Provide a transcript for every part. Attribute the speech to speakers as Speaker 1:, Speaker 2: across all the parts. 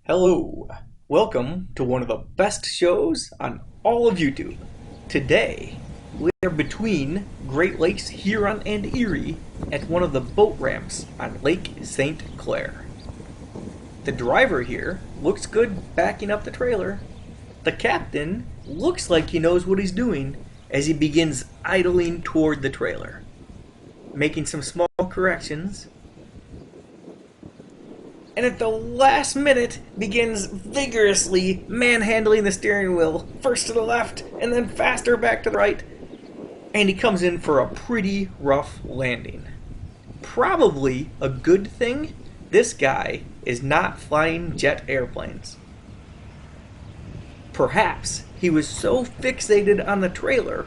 Speaker 1: Hello, welcome to one of the best shows on all of YouTube. Today, we are between Great Lakes Huron and Erie at one of the boat ramps on Lake St. Clair. The driver here looks good backing up the trailer. The captain looks like he knows what he's doing as he begins idling toward the trailer, making some small corrections, and at the last minute begins vigorously manhandling the steering wheel, first to the left and then faster back to the right, and he comes in for a pretty rough landing. Probably a good thing this guy is not flying jet airplanes. Perhaps he was so fixated on the trailer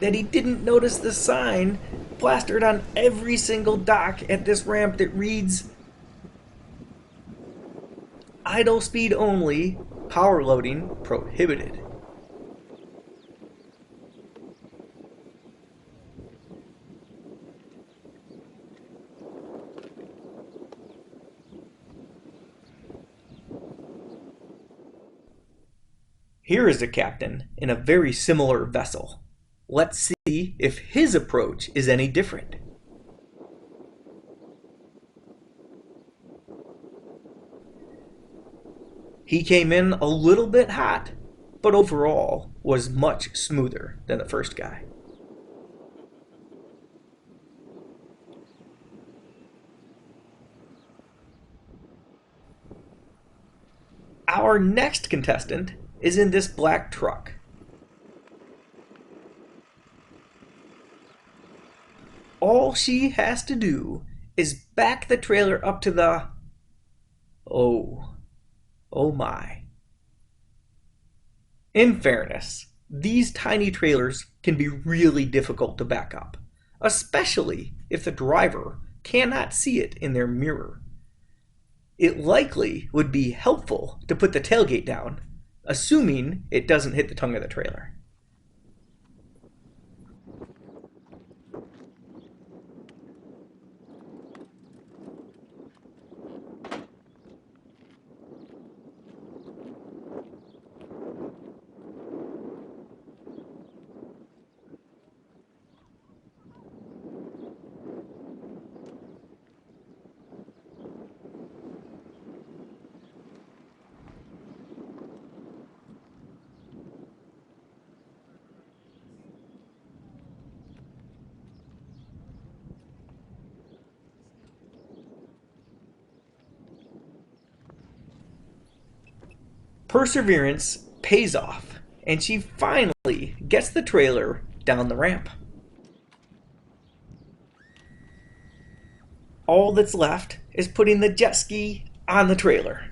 Speaker 1: that he didn't notice the sign plastered on every single dock at this ramp that reads idle speed only, power loading prohibited. Here is a captain in a very similar vessel. Let's see if his approach is any different. He came in a little bit hot, but overall was much smoother than the first guy. Our next contestant is in this black truck. All she has to do is back the trailer up to the... Oh my. In fairness, these tiny trailers can be really difficult to back up, especially if the driver cannot see it in their mirror. It likely would be helpful to put the tailgate down, assuming it doesn't hit the tongue of the trailer. Perseverance pays off, and she finally gets the trailer down the ramp. All that's left is putting the jet ski on the trailer.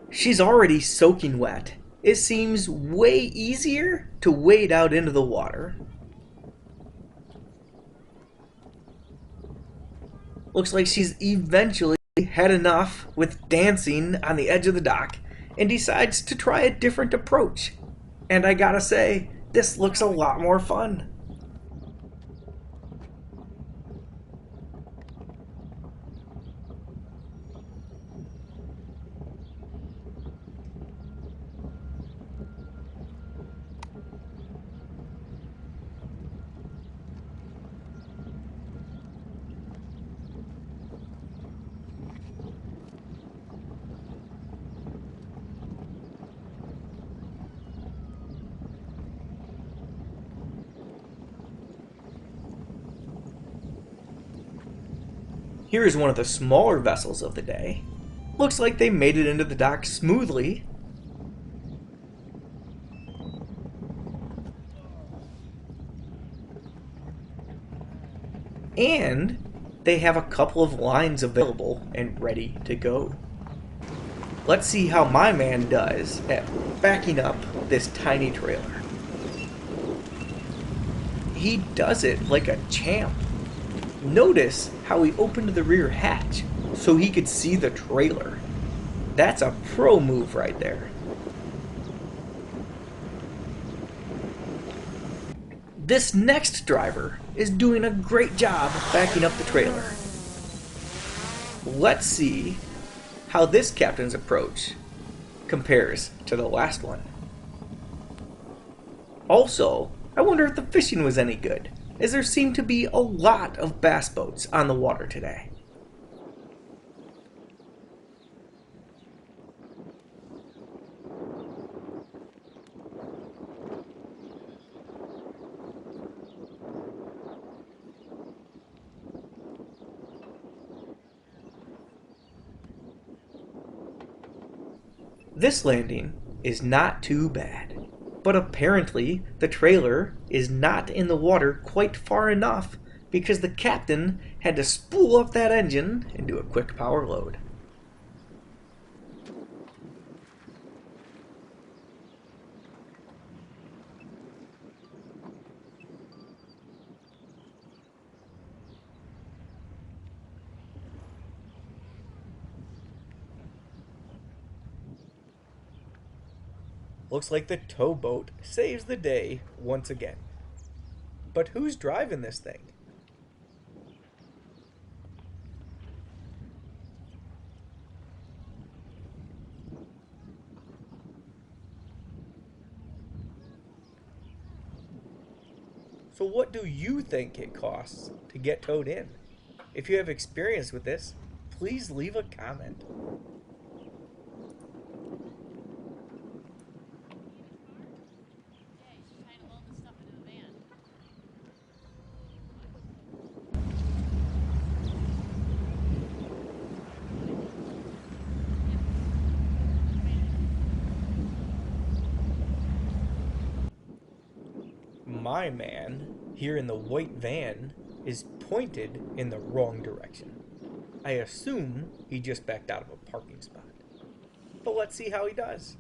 Speaker 1: She's already soaking wet. It seems way easier to wade out into the water. Looks like she's eventually had enough with dancing on the edge of the dock and decides to try a different approach. And I gotta say, this looks a lot more fun. Here is one of the smaller vessels of the day. Looks like they made it into the dock smoothly. And they have a couple of lines available and ready to go. Let's see how my man does at backing up this tiny trailer. he does it like a champ. Notice how he opened the rear hatch so he could see the trailer. That's a pro move right there. This next driver is doing a great job backing up the trailer. Let's see how this captain's approach compares to the last one. Also, I wonder if the fishing was any good, as there seemed to be a lot of bass boats on the water today. This landing is not too bad, but apparently the trailer is not in the water quite far enough because the captain had to spool up that engine and do a quick power load. Looks like the towboat saves the day once again. But who's driving this thing? So what do you think it costs to get towed in? If you have experience with this, please leave a comment. My man, here in the white van, is pointed in the wrong direction. I assume he just backed out of a parking spot. But let's see how he does.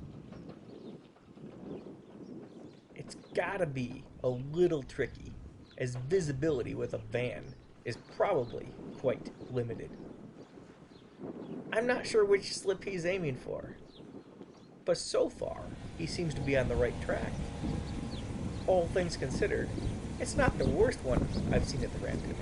Speaker 1: It's gotta be a little tricky, as visibility with a van is probably quite limited. I'm not sure which slip he's aiming for, but so far he seems to be on the right track. All things considered, it's not the worst one I've seen at the ramp today.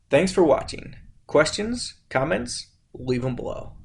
Speaker 1: Thanks for watching. Questions, comments, leave them below.